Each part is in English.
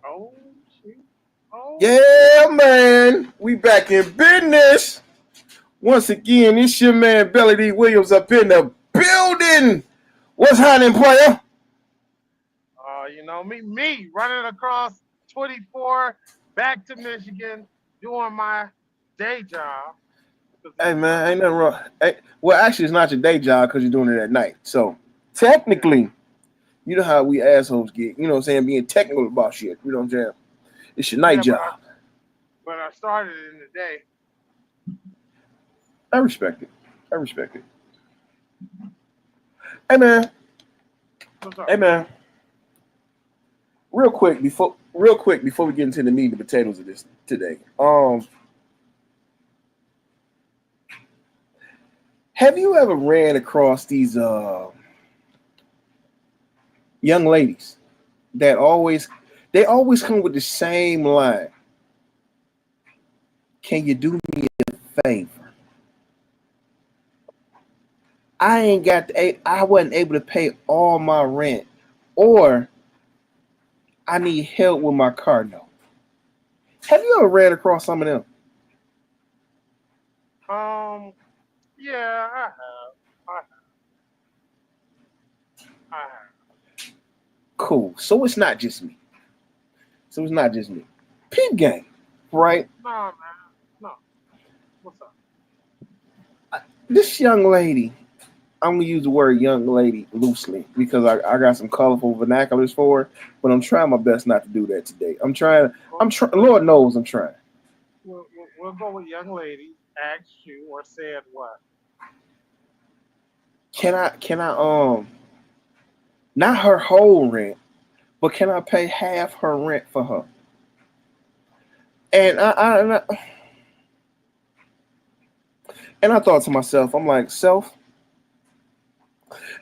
Oh shoot. Oh shoot. Yeah, man. We back in business. Once again, it's your man Belly D. Williams up in the building. What's happening, player? Me running across 24 back to Michigan doing my day job because Hey, it's man, ain't summer. nothing wrong. Hey, well, actually, it's not your day job because you're doing it at night. So, Yeah. technically, you know how we assholes get. You know what I'm saying? Being technical about shit. You know what I'm saying? It's your night Yeah, job. but I started in the day. I respect it. I respect it. Hey, man. What's Hey, up? man. Real quick before we get into the meat and potatoes of this today. Have you ever ran across these young ladies that always come with the same line? Can you do me a favor? I wasn't able to pay all my rent, or I need help with my car note. Have you ever ran across some of them? Um, yeah, I have. I have. I have. Cool. So it's not just me. Peep game, right? No, man. No. What's up? This young lady, I'm gonna use the word young lady loosely because I got some colorful vernaculars for her, but I'm trying my best not to do that today. Well, Lord knows I'm trying. we'll go with young lady asked you or said what? Can I not her whole rent, but can I pay half her rent for her? And I thought to myself, I'm like, self,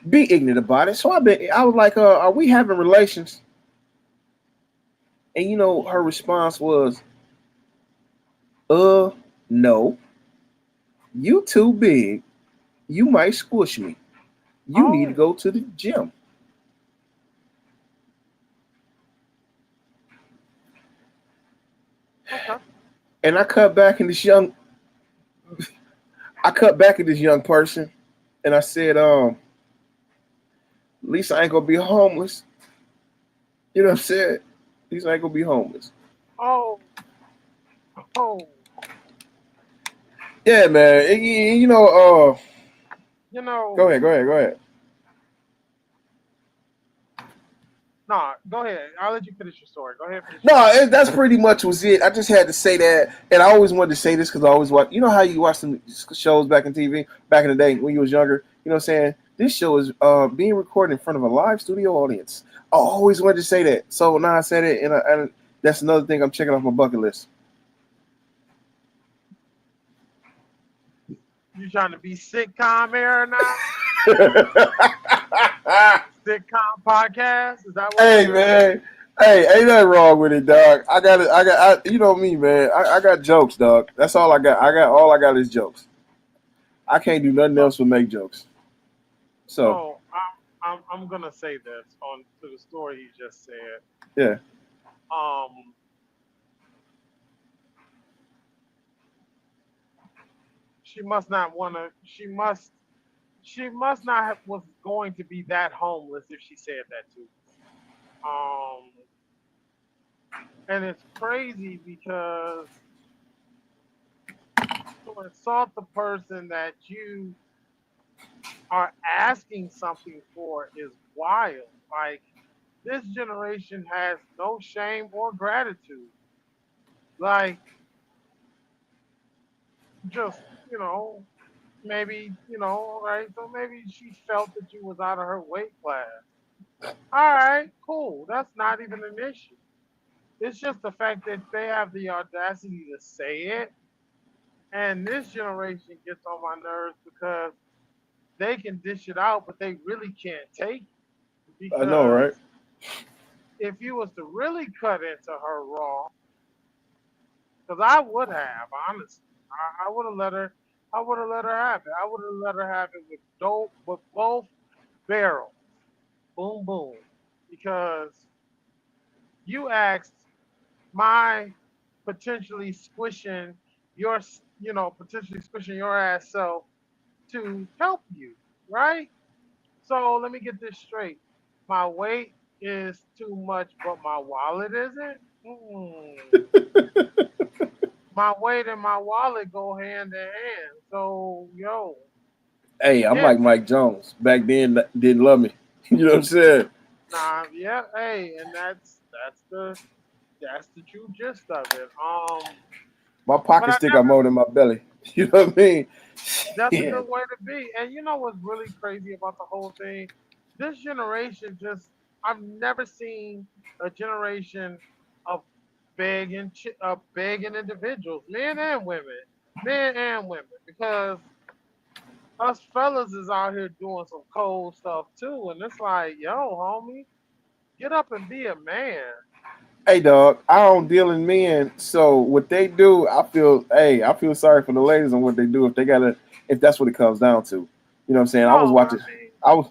be ignorant about it. So I was like, are we having relations? And her response was, uh, no, you too big. You might squish me. You need to Oh, go to the gym. okay. And I cut back at this young person, and I said, at least I ain't gonna be homeless. You know what I'm saying? At least I ain't gonna be homeless. Oh, oh. Yeah, man. You know, Go ahead, go ahead, go ahead. nah. Go ahead. I'll let you finish your story. Go ahead, finish your No, story. that's pretty much was it. I just had to say that, and I always wanted to say this because I always watch. You know how you watch some shows back in TV back in the day when you was younger. You know what I'm saying? This show is being recorded in front of a live studio audience. I always wanted to say that, so now I said it, and that's another thing I'm checking off my bucket list. You trying to be sitcom era now? Sitcom podcast? Is that what it Hey is? man, hey, ain't nothing wrong with it, dog. I got it. you know me, man. I got jokes, dog. That's all I got. All I got is jokes. I can't do nothing So, else but make jokes. So I'm gonna say this on to the story he just said. yeah. Um, she must not want to. She must not have, was going to be that homeless if she said that to you. And it's crazy because to insult the person that you are asking something for is wild. Like this generation has no shame or gratitude. Like just maybe right. So maybe she felt that you was out of her weight class. All right, cool. That's not even an issue. It's just the fact that they have the audacity to say it. And this generation gets on my nerves because they can dish it out, but they really can't take it. I know, right? Because if you was to really cut into her raw, because I would have, honestly, I would have let her. I would have let her have it. I would have let her have it with dope, with both barrels. Boom, boom. Because you asked. my potentially squishing your, potentially squishing your ass self to help you, right? So let me get this straight. My weight is too much, but my wallet isn't. My weight and my wallet go hand in hand. So yo, Hey, I'm yeah, like Mike Jones. Back then, didn't love me. You know what I'm saying? nah, yeah, hey, and that's the true gist of it. My But pocket I stick got never. more than my belly. You know what I mean? That's a Yeah. good way to be. And you know what's really crazy about the whole thing? This generation just, I've never seen a generation of begging individuals, men and women, because us fellas is out here doing some cold stuff too, and it's like, yo, homie, get up and be a man. Hey, dog. I don't deal in men, so what they do, I feel sorry for the ladies on what they do if they gotta, if that's what it comes down to. You know what I'm saying? I was No, I watching. mean, I was.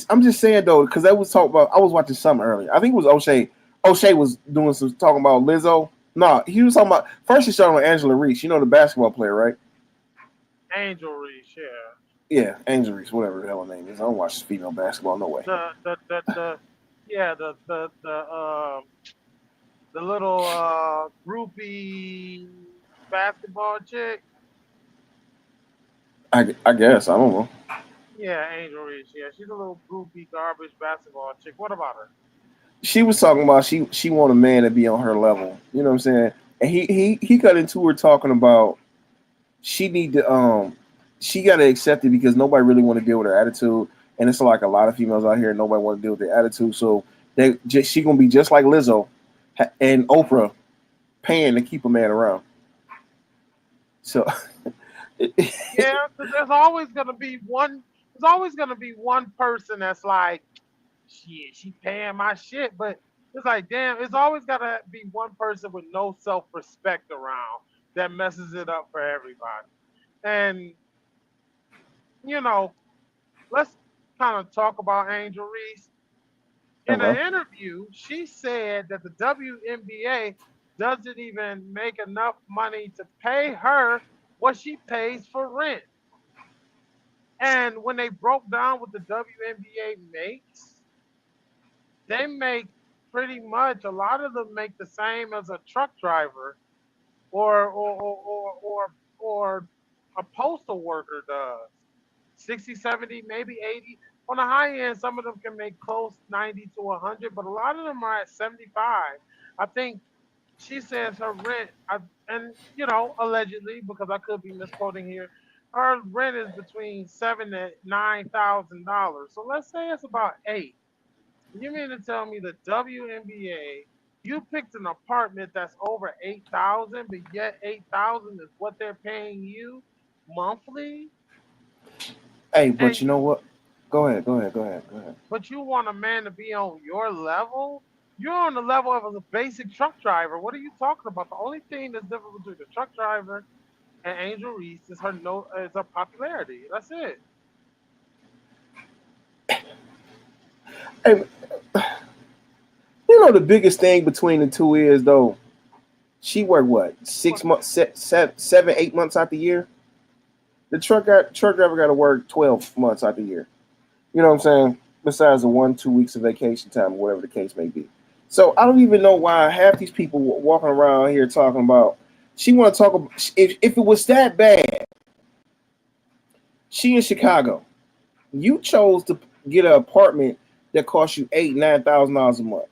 I'm just saying though, because they was talking about. I was watching something earlier. I think it was O'Shea. O'Shea was doing some talking about Lizzo. No, he was talking about first. He started with Angela Reese. You know the basketball player, right? Angel Reese, yeah. Yeah, Angela Reese, whatever the hell her name is. I don't watch female basketball. No way. The yeah, the little groupie basketball chick. I guess I don't know. Yeah, Angel Reese. Yeah, she's a little groupie garbage basketball chick. What about her? She was talking about she want a man to be on her level. You know what I'm saying? And he got into her talking about she need to she got to accept it because nobody really want to deal with her attitude, and it's like a lot of females out here nobody want to deal with their attitude. So she gonna be just like Lizzo and Oprah, paying to keep a man around. So Yeah, because there's always gonna be one. There's always gonna be one person that's like, shit, she paying my shit, but it's like, damn, it's always gotta be one person with no self-respect around that messes it up for everybody. And you know, let's kind of talk about Angel Reese. In an okay. interview, she said that the WNBA doesn't even make enough money to pay her what she pays for rent. And when they broke down what the WNBA makes, they make pretty much, a lot of them make the same as a truck driver or a postal worker does. 60, 70, maybe 80. On the high end, some of them can make close 90 to 100, but a lot of them are at 75. I think she says her rent, and allegedly, because I could be misquoting here, her rent is between $7,000 to $9,000. So let's say it's about eight. You mean to tell me the WNBA, you picked an apartment that's over 8,000, but yet 8,000 is what they're paying you monthly, Hey, and but you know what? Go ahead. but you want a man to be on your level? You're on the level of a basic truck driver. What are you talking about? The only thing that's different between the truck driver and Angel Reese is her no is her popularity. That's it. Hey, you know the biggest thing between the two is though she worked what What? 6 months, 7, 8 months out the year. The truck driver got to work 12 months out the year. You know what I'm saying? Besides the 1 2 weeks of vacation time, or whatever the case may be. So I don't even know why half these people walking around here talking about. She want to talk about if it was that bad. She in Chicago. You chose to get an apartment that costs you $8,000 to $9,000 a month.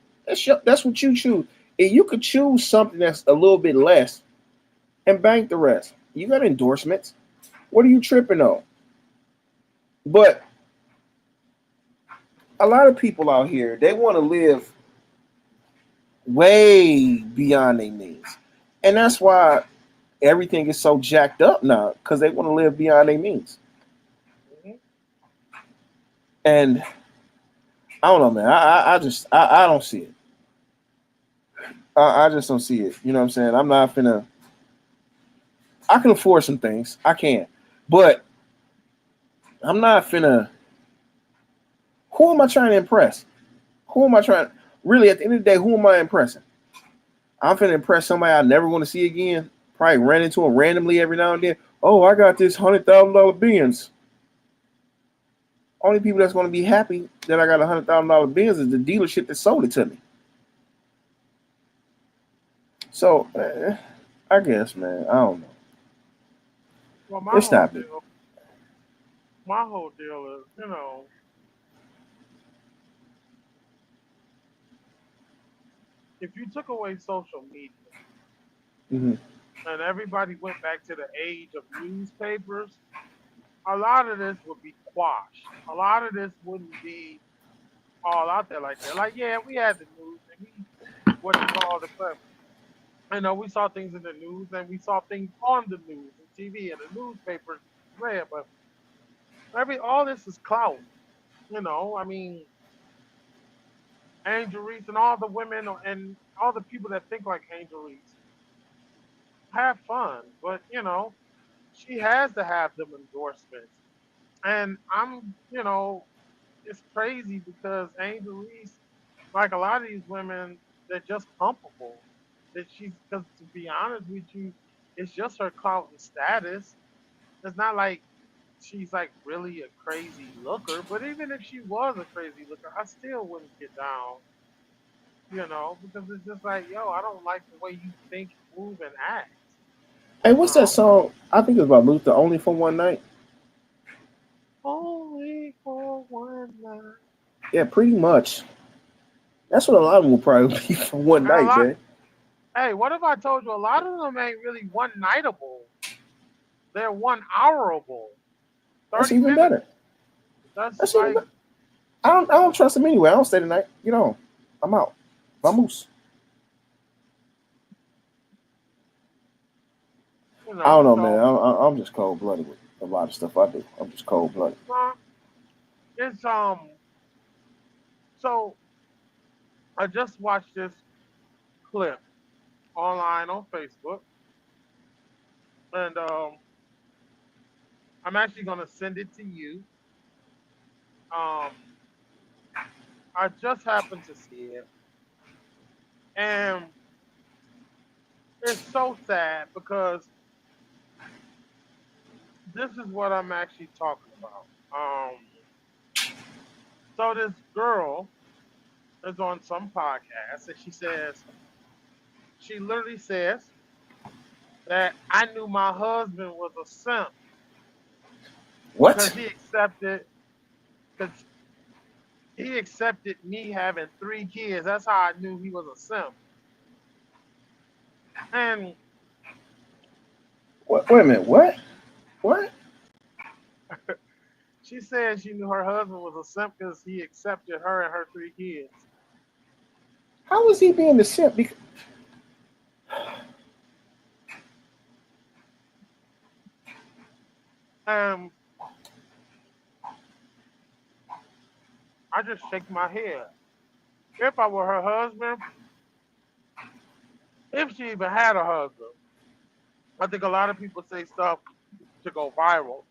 That's what you choose. If you could choose something that's a little bit less and bank the rest, you got endorsements. What are you tripping on? But a lot of people out here, they want to live way beyond their means. And that's why everything is so jacked up now, because they want to live beyond their means. Mhm. And I don't know, man. I don't see it. I just don't see it. You know what I'm saying? I'm not finna. I can afford some things. I can. But I'm not finna. Who am I trying to impress? Who am I trying? Really, at the end of the day, who am I impressing? I'm finna impress somebody I never want to see again. Probably ran into them randomly every now and then. Oh, I got this $100,000 Benz. Only people that's gonna be happy that I got $100,000 Benz is the dealership that sold it to me. So, I guess, man, I don't know. Well, Let's stop it. my whole deal is, if you took away social media Hmm. and everybody went back to the age of newspapers, a lot of this would be quashed. A lot of this wouldn't be all out there like that. Like, yeah, we had the news and we what you call it, but we saw things in the news and we saw things on the news and TV and the newspapers read, but all this is clout. I mean, Angel Reese and all the women and all the people that think like Angel Reese have fun, but she has to have them endorsements. And it's crazy because Angel Reese, like a lot of these women, they're just comfortable. That she's because to be honest with you, it's just her clout and status. It's not like she's like really a crazy looker, but even if she was a crazy looker, I still wouldn't get down, because it's just like, yo, I don't like the way you think, move, and act. Hey, You what's that know, song? I think it's about Luther. Only for one night. only for one night. Yeah, pretty much. That's what a lot of them will probably be for one And a night, lot. man. Hey, what if I told you a lot of them ain't really one nightable? They're 1 hourable. That's 30 even minutes. better. That's That's even like, better. I don't trust him anyway. I don't stay tonight. Get on. I'm out. Vamos. I don't know, man. so I'm just cold blooded with a lot of stuff I do. I'm just cold blooded. uh, it's so I just watched this clip online on Facebook, and I'm actually gonna send it to you. Um, I just happened to see it, and it's so sad because this is what I'm actually talking about. So this girl is on some podcast, and she literally says that I knew my husband was a simp because What? because he accepted me having 3 kids. That's how I knew he was a simp. And Wait a minute. What? What? she said she knew her husband was a simp because he accepted her and her 3 kids. How was he being the simp? And I just shake my head. If I were her husband, if she even had a husband, I think a lot of people say stuff to go viral.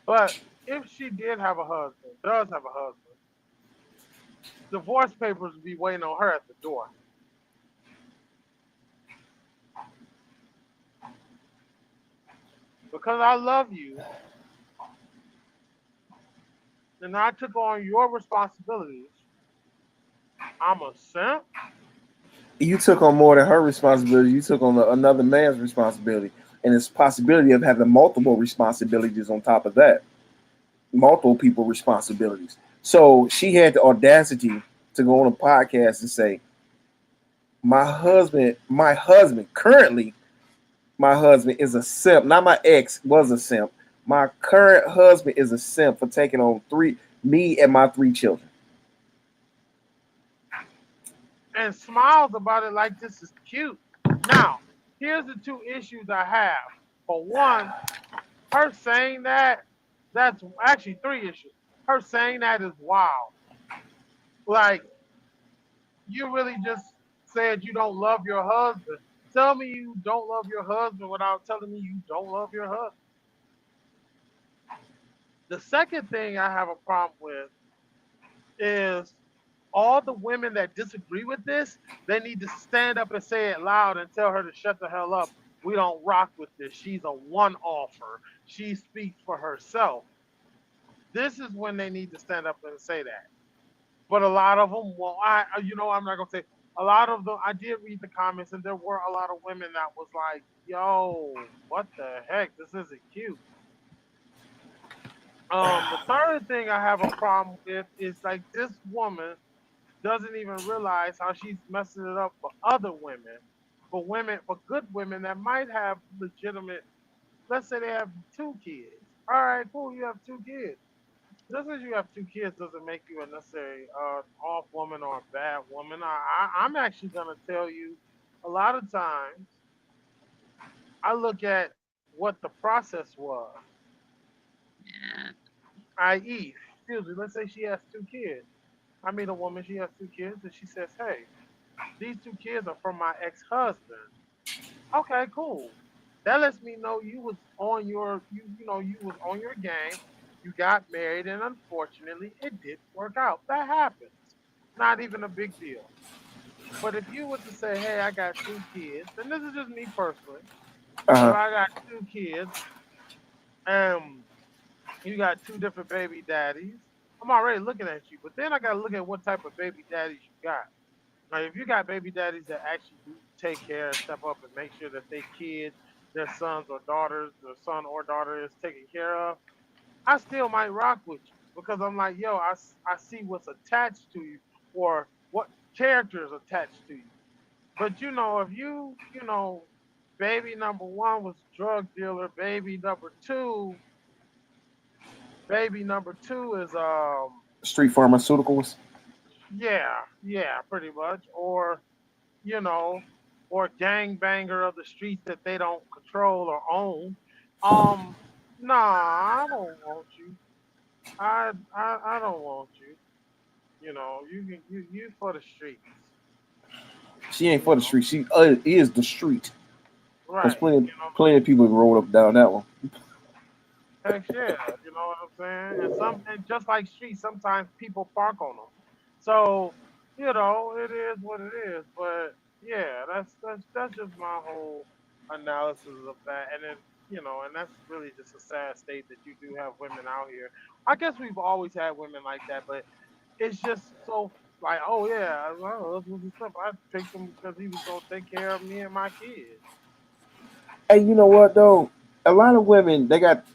But if she did have a husband, does have a husband, divorce papers would be waiting on her at the door. Because I love you and I took on your responsibilities, I'm a simp. You took on more than her responsibility. You took on another man's responsibility, and it's possibility of having multiple responsibilities on top of that, multiple people responsibilities. So she had the audacity to go on a podcast and say, my husband, currently, my husband is a simp. Not my ex was a simp. My current husband is a simp for taking on me and my 3 children. And smiles about it like this is cute. Now, here's the two issues I have. For one, her saying that's actually three issues. Her saying that is wild. Like, you really just said you don't love your husband. Tell me you don't love your husband without telling me you don't love your husband. The second thing I have a problem with is all the women that disagree with this, they need to stand up and say it loud and tell her to shut the hell up. We don't rock with this. She's a one offer. She speaks for herself. This is when they need to stand up and say that. But a lot of them, well, I'm not gonna say a lot of them. I did read the comments, and there were a lot of women that was like, "Yo, what the heck? This isn't cute." The third thing I have a problem with is like this woman doesn't even realize how she's messing it up for other women, for good women that might have legitimate. Let's say they have two kids. All right, cool. You have two kids. Just because you have two kids doesn't make you a necessary off woman or a bad woman. I'm actually gonna tell you, a lot of times I look at what the process was, Yeah. i.e., excuse me. Let's say she has two kids. I meet a woman, she has two kids, and she says, "Hey, these two kids are from my ex-husband." Okay, cool. That lets me know you was on your you was on your game. You got married, and unfortunately, it didn't work out. That happens. Not even a big deal. But if you were to say, "Hey, I got two kids," and this is just me personally, if Uh-huh. I got two kids, and you got two different baby daddies, I'm already looking at you. But then I got to look at what type of baby daddies you got. Like if you got baby daddies that actually do take care and step up and make sure that their kids, their sons or daughters, their son or daughter is taken care of, I still might rock with you because I'm like, yo, I see what's attached to you or what characters attached to you. But if baby number one was drug dealer, baby number two is Street pharmaceuticals. yeah, yeah, pretty much, you know, or gangbanger of the streets that they don't control or own. Um, nah, I don't want you. I don't want you. You for the streets. She ain't You for the know, street. She is the street. Cause right? plenty of people rolled up down that one. Heck yeah. You know what I'm saying? And just like streets, sometimes people park on them. So it is what it is. But yeah, that's just my whole analysis of that. And then and that's really just a sad state that you do have women out here. I guess we've always had women like that, but it's just so like, oh yeah, well, this was the stuff. I picked him because he was gonna take care of me and my kids. Hey, you know what though? A lot of women, they got.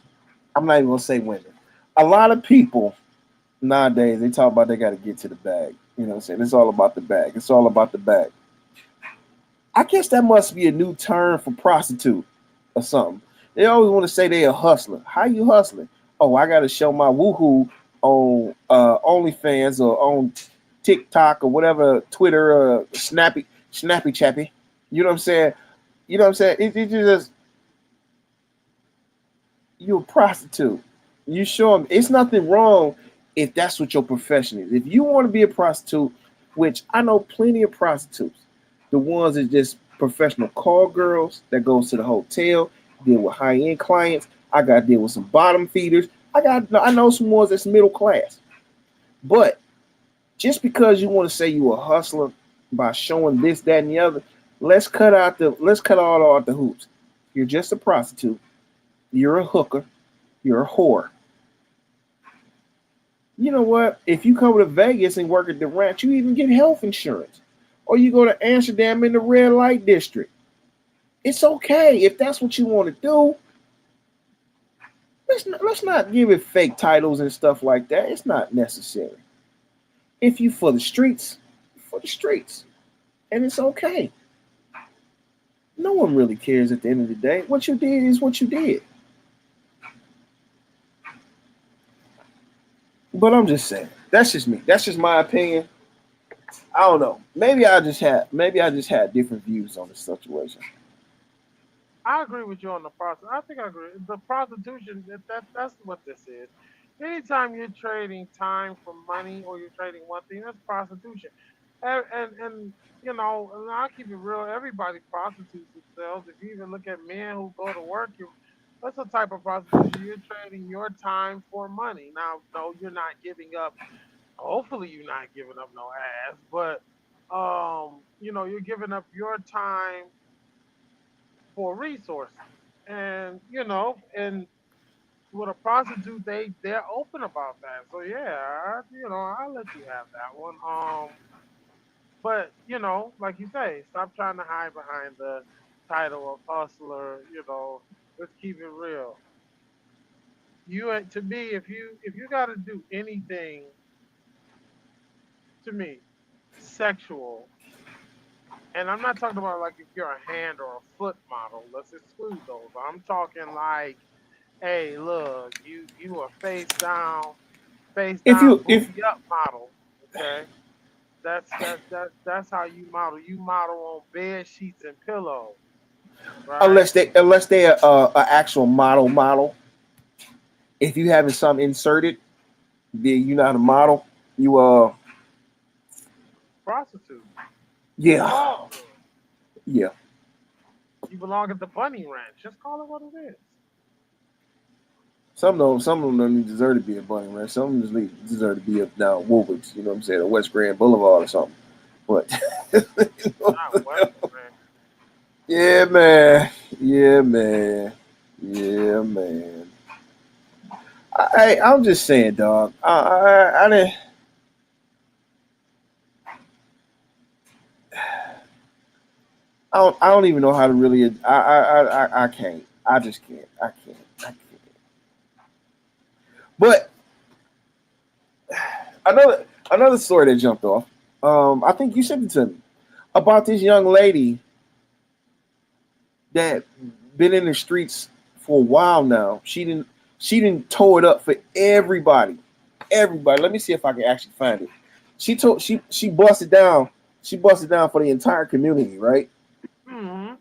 I'm not even gonna say women. A lot of people nowadays they talk about they got to get to the bag. You know what I'm saying? It's all about the bag. It's all about the bag. I guess that must be a new term for prostitute or something. They always want to say they a hustler. How you hustling? Oh, I got to show my woohoo on OnlyFans or on TikTok or whatever, Twitter, Snappy Chappy. You know what I'm saying? You know what I'm saying? It just you're a prostitute. You show them it's nothing wrong if that's what your profession is. If you want to be a prostitute, which I know plenty of prostitutes, the ones that just professional call girls that goes to the hotel, deal with high end clients. I got to deal with some bottom feeders. I know some ones that's middle class. But just because you want to say you a hustler by showing this, that, and the other, let's cut all out the hoops. You're just a prostitute. You're a hooker. You're a whore. You know what? If you come to Vegas and work at the ranch, you even get health insurance. Or you go to Amsterdam in the red light district. It's okay if that's what you want to do. Let's not give it fake titles and stuff like that. It's not necessary. If you for the streets. And it's okay. No one really cares at the end of the day. What you did is what you did. But I'm just saying. That's just me. That's just my opinion. I don't know. Maybe I just had different views on the situation. I agree with you on the process. I think I agree. The prostitution, that's what this is. Anytime you're trading time for money or you're trading one thing, that's prostitution. And and I'll keep it real. Everybody prostitutes themselves. If you even look at men who go to work, that's a type of prostitution. You're trading your time for money. Now, no, you're not giving up Hopefully, you're not giving up no ass, but you're giving up your time for resources, and and with a prostitute, they're open about that. So yeah, I'll let you have that one. But like you say, stop trying to hide behind the title of hustler. Let's keep it real. To me, if you got to do anything to me sexual, and I'm not talking about like if you're a hand or a foot model. Let's exclude those. I'm talking like, hey, look, you a face If down, you if booty up model. Okay, that's how you model. You model on bed sheets and pillows, right? unless they a actual model, if you having something inserted, then you not a model. You Prostitute. Just yeah, call it good. yeah. You belong at the bunny ranch. Just call it what it is. Some of them don't even deserve to be a bunny ranch. Some of them deserve to be up down Woolworths. You know what I'm saying, or West Grand Boulevard or something. But Not Western. yeah, man, yeah, man, yeah, man. I'm just saying, dog. I didn't. I don't even know how to really. I can't. I just can't. I can't. I can't. But another story that jumped off. I think you sent it to me about this young lady that been in the streets for a while now. She didn't tow it up for everybody. Everybody. Let me see if I can actually find it. She busted down. She busted down for the entire community, right? Hmm.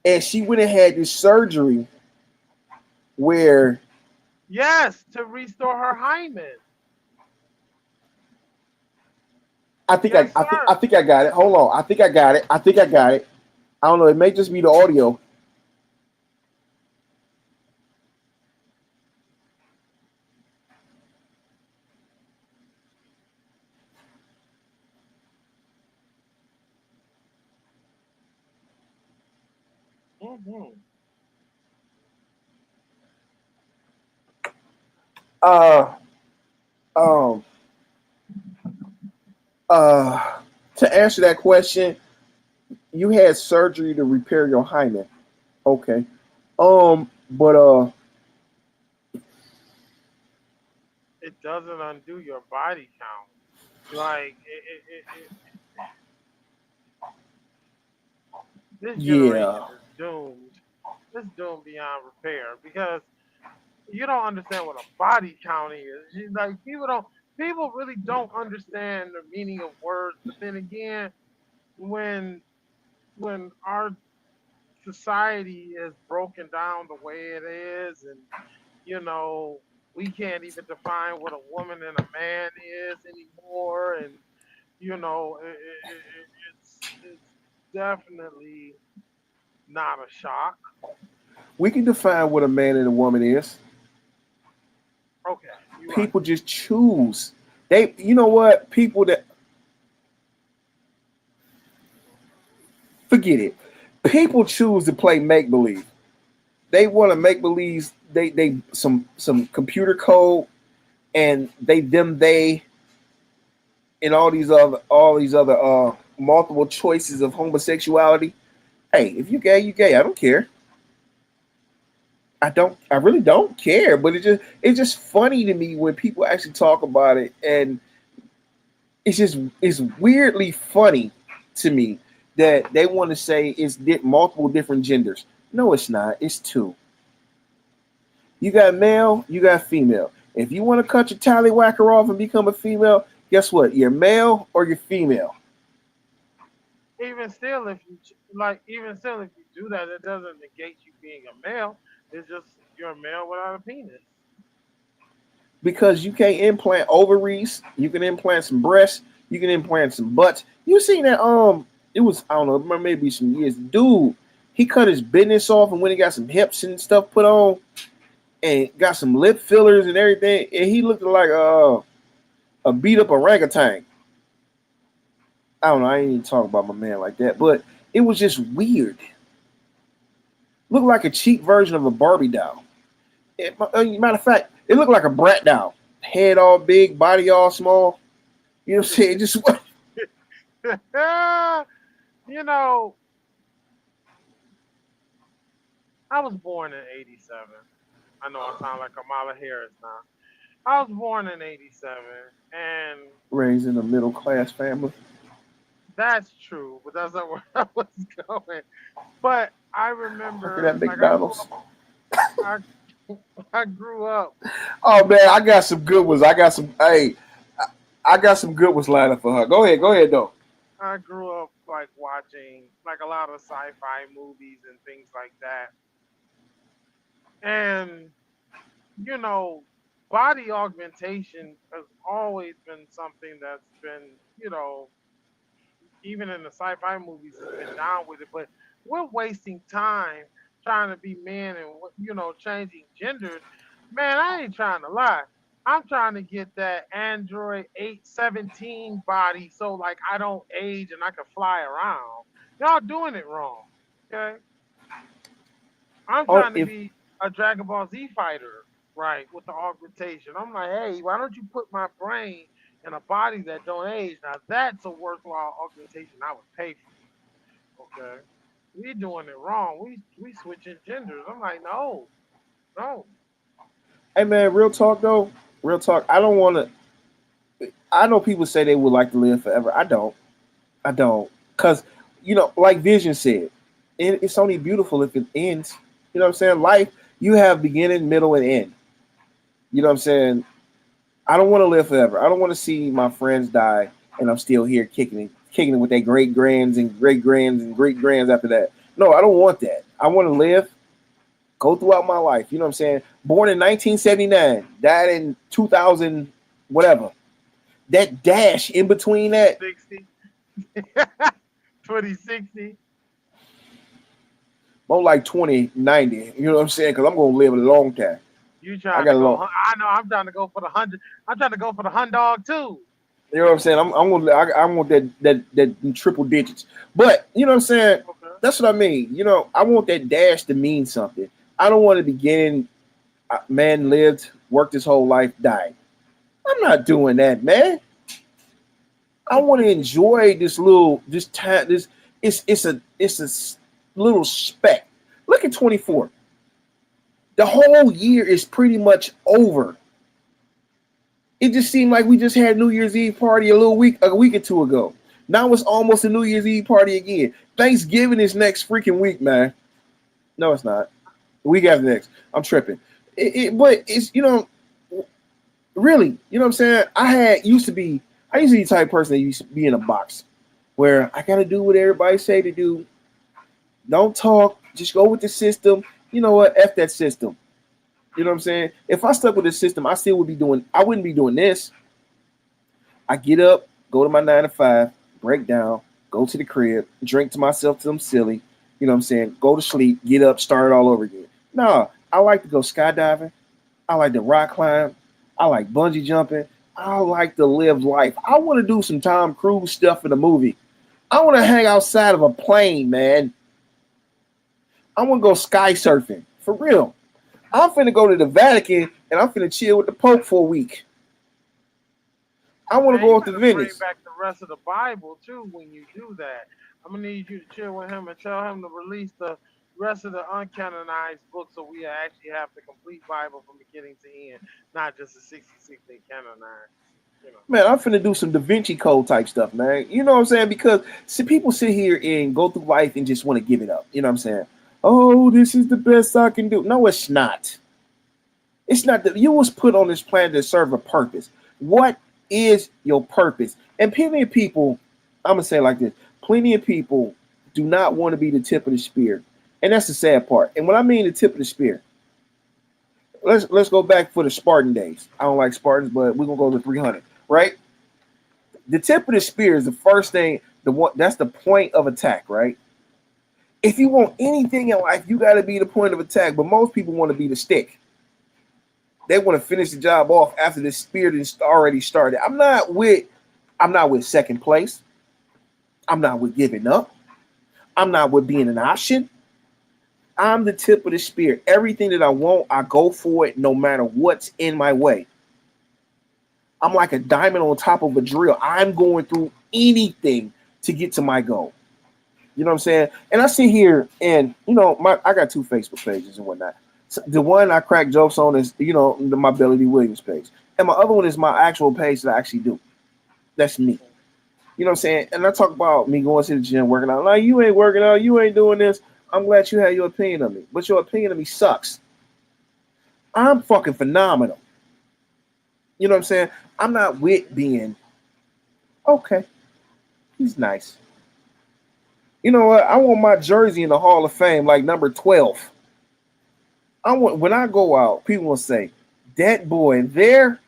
And she went and had this surgery where Yes, to restore her hymen. I think I Yes, I think sir. I think I got it. Hold on. I think I got it. I think I got it. I don't know. It may just be the audio. Hmm. Uh um uh to answer that question, you had surgery to repair your hymen. Okay. But It doesn't undo your body count. Like this generation yeah. is doomed. It's doomed beyond repair because you don't understand what a body count is. Like people really don't understand the meaning of words. But then again, when when our society is broken down the way it is, and you know we can't even define what a woman and a man is anymore, and it's definitely not a shock. We can define what a man and a woman is. Okay, you're right. People just choose. You know what? People that forget it. People choose to play make believe. They want to make believe they some computer code and they and all these other multiple choices of homosexuality. Hey, if you gay, you gay. I don't care. I really don't care. But it's just funny to me when people actually talk about it, and it's weirdly funny to me that they want to say it's multiple different genders. No, it's not. It's two. You got male, you got female. If you want to cut your tallywhacker off and become a female, guess what? You're male or you're female. Even still, even still, if you do that, it doesn't negate you being a male. It's just you're a male without a penis. Because you can't implant ovaries, you can implant some breasts, you can implant some butts. You seen that? It was, I don't know, maybe some years. Dude, he cut his business off and when he got some hips and stuff put on, and got some lip fillers and everything, and he looked like a beat up orangutan. I don't know. I ain't even talking about my man like that, but it was just weird. Looked like a cheap version of a Barbie doll. Matter of fact, it looked like a brat doll. Head all big, body all small. You know what I'm saying? Just You know, I was born in '87. I know I sound like Kamala Harris now. I was born in '87, and raised in a middle class family. that's true, but that's not where I was going. But I Working remember, at like, McDonald's. I, I grew up. Oh man, I got some good ones. I got some. Hey, I got some good ones lined up for her. Go ahead though. I grew up like watching like a lot of sci-fi movies and things like that. And you know, body augmentation has always been something that's been, even in the sci-fi movies, has been down with it. But we're wasting time trying to be men and changing genders. Man, I ain't trying to lie. I'm trying to get that Android 817 body so like I don't age and I can fly around. Y'all doing it wrong. Okay? I'm Oh, trying to if be a Dragon Ball Z fighter, right, with the augmentation. I'm like, hey, why don't you put my brain in a body that don't age? Now that's a worthwhile augmentation I would pay for. Okay. We doing it wrong. We switching genders. I'm like, no, no. hey man, real talk though, real talk. I don't want to. I know people say they would like to live forever. I don't. I don't. Cause like Vision said, it's only beautiful if it ends. You know what I'm saying? Life, you have beginning, middle, and end. You know what I'm saying? I don't want to live forever. I don't want to see my friends die and I'm still here kicking it with their great grands and great grands and great grands after that. No, I don't want that. I want to live, go throughout my life. You know what I'm saying? Born in 1979, died in 2000, whatever. That dash in between that, 60, 2060. more like 2090. You know what I'm saying? Because I'm going to live a long time. You I trying got to a go? long. I know. I'm trying to go for the 100. I'm trying to go for the hun dog too. You know what I'm saying? I'm gonna. I want that triple digits. But you know what I'm saying? Okay. That's what I mean. I want that dash to mean something. I don't want to begin. Man lived, worked his whole life, died. I'm not doing that, man. I want to enjoy this time. It's a little speck. Look at 24. The whole year is pretty much over. It just seemed like we just had New Year's Eve party a week or two ago. Now it's almost a New Year's Eve party again. Thanksgiving is next freaking week, man. No, it's not. The week after next. I'm tripping. But it's really, you know what I'm saying? I used to be the type of person that used to be in a box where I gotta do what everybody say to do. Don't talk, just go with the system. You know what? F that system. You know what I'm saying? If I stuck with the system, I wouldn't be doing this. I get up, go to my 9 to 5, break down, go to the crib, drink to myself till I'm silly. You know what I'm saying? Go to sleep, get up, start it all over again. No, I like to go skydiving. I like to rock climb. I like bungee jumping. I like to live life. I want to do some Tom Cruise stuff in a movie. I want to hang outside of a plane, man. I want to go sky surfing. For real. I'm finna go to the Vatican and I'm finna chill with the Pope for a week. I want to Man, you go up to better bring Venice. back the rest of the Bible too when you do that. I'm gonna need you to chill with him and tell him to release the rest of the uncanonized books so we actually have the complete Bible from beginning to end, not just the 66 they canonized. You know. Man, I'm finna do some Da Vinci Code type stuff, man. You know what I'm saying? Because people sit here and go through life and just want to give it up. You know what I'm saying? Oh, this is the best I can do. No, it's not. It's not that you was put on this planet to serve a purpose. What is your purpose? And plenty of people, I'm gonna say it like this: plenty of people do not want to be the tip of the spear, and that's the sad part. And when I mean the tip of the spear, let's go back for the Spartan days. I don't like Spartans, but we're gonna go to 300, right? The tip of the spear is the first thing. The one that's the point of attack, right? If you want anything in life, you got to be the point of attack. But most people want to be the stick. They want to finish the job off after the spirit is already started. I'm not with second place. I'm not with giving up. I'm not with being an option. I'm the tip of the spear. Everything that I want, I go for it no matter what's in my way. I'm like a diamond on top of a drill. I'm going through anything to get to my goal. You know what I'm saying? And I sit here and, I got 2 Facebook pages and whatnot. So the one I crack jokes on is, my Billy D. Williams page. And my other one is my actual page that I actually do. That's me. You know what I'm saying? And I talk about me going to the gym, working out. Like, you ain't working out. You ain't doing this. I'm glad you had your opinion of me. But your opinion of me sucks. I'm fucking phenomenal. You know what I'm saying? I'm not with being, okay, he's nice. You know what? I want my jersey in the Hall of Fame, like number 12. When I go out, people will say, that boy there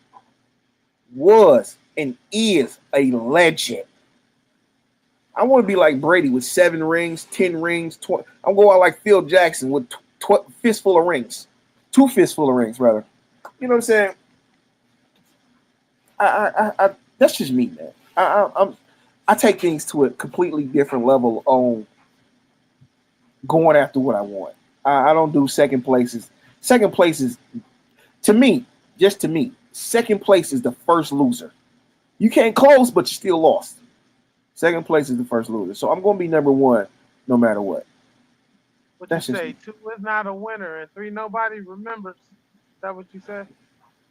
was and is a legend. I want to be like Brady with 7 rings, 10 rings, 20. I'm going out like Phil Jackson with fistful of rings. 2 fistful of rings, rather. You know what I'm saying? I that's just me, man. I take things to a completely different level on going after what I want. I don't do second places. Second place is, to me, just to me, second place is the first loser. You can't close, but you still lost. Second place is the first loser. So I'm going to be number 1 no matter what. What you say? 2 is not a winner and 3 nobody remembers. Is that what you said?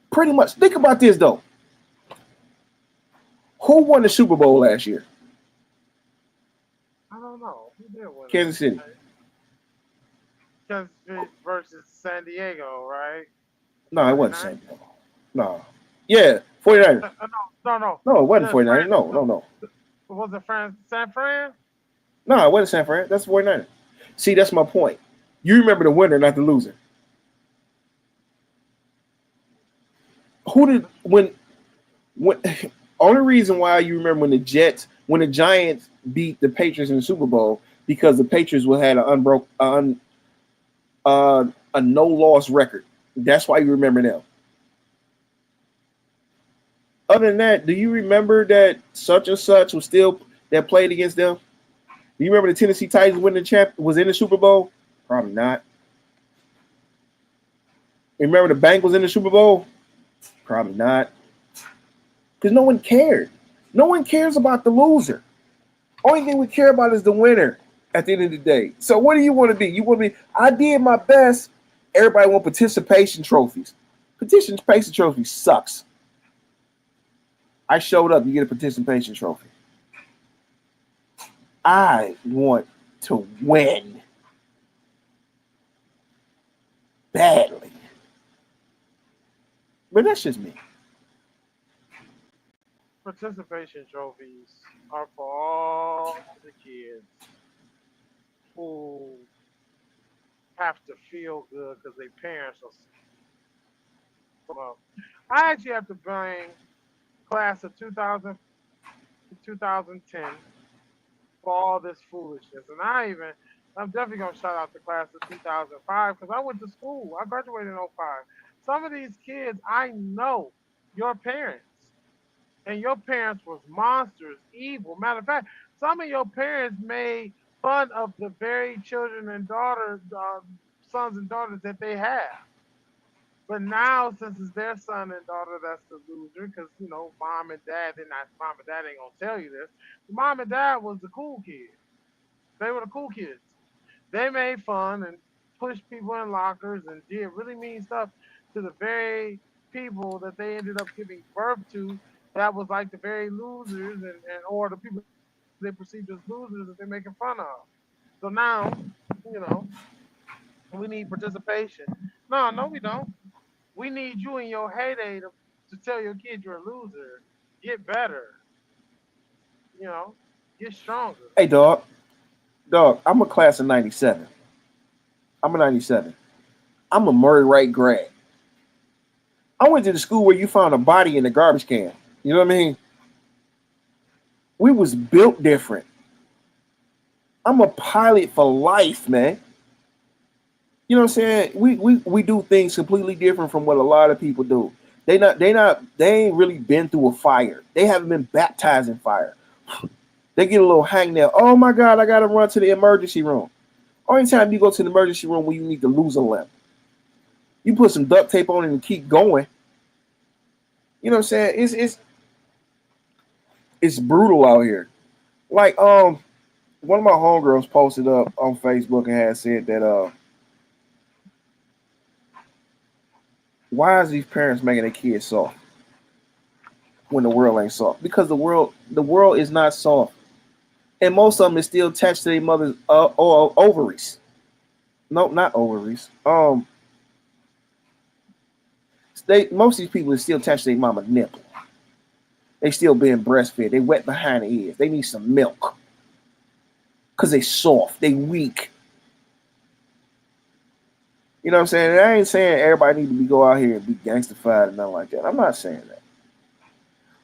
Pretty much. Think about this, though. Who won the Super Bowl last year? I don't know. Who did win? Kansas City. Kansas City versus San Diego, right? No, it wasn't San Diego. No. Yeah, 49ers. No. No, it wasn't 49ers. No. Was it San Fran? No, it wasn't San Fran. That's 49ers. See, that's my point. You remember the winner, not the loser. When only reason why you remember when the Giants beat the Patriots in the Super Bowl, because the Patriots had a no-loss record. That's why you remember them. Other than that, do you remember that such and such that played against them? Do you remember the Tennessee Titans winning was in the Super Bowl? Probably not. You remember the Bengals in the Super Bowl? Probably not. Because no one cared. No one cares about the loser. Only thing we care about is the winner at the end of the day. So what do you want to be? You want to be, I did my best. Everybody want participation trophies. Participation trophy sucks. I showed up, you get a participation trophy. I want to win badly. But that's just me. Participation trophies are for all the kids who have to feel good because their parents are. Well, I actually have to bring class of 2000 to 2010 for all this foolishness. And I'm definitely going to shout out the class of 2005 because I went to school. I graduated in 05. Some of these kids, I know your parents. And your parents was monsters, evil. Matter of fact, some of your parents made fun of the very children and daughters, sons and daughters that they have. But now, since it's their son and daughter that's the loser, because mom and dad ain't gonna tell you this. Mom and dad was the cool kids. They were the cool kids. They made fun and pushed people in lockers and did really mean stuff to the very people that they ended up giving birth to. That was like the very losers or the people they perceived as losers that they're making fun of. So now, we need participation. No, we don't. We need you in your heyday to tell your kid you're a loser. Get better. Get stronger. Hey, dog, I'm a class of 97. I'm a 97. I'm a Murray Wright grad. I went to the school where you found a body in the garbage can. You know what I mean? We was built different. I'm a pilot for life, man. You know what I'm saying? We do things completely different from what a lot of people do. They ain't really been through a fire. They haven't been baptized in fire. They get a little hangnail. Oh my God, I gotta run to the emergency room. Only time you go to the emergency room when you need to lose a limb. You put some duct tape on it and keep going. You know what I'm saying? It's brutal out here. Like one of my homegirls posted up on Facebook and had said that why is these parents making their kids soft when the world ain't soft? Because the world is not soft, and most of them is still attached to their mother's ovaries. No, not ovaries. They most of these people are still attached to their mama nipple. They still being breastfed. They wet behind the ears. They need some milk because they soft. They weak. You know what I'm saying? And I ain't saying everybody need to go out here and be gangstified and nothing like that. I'm not saying that.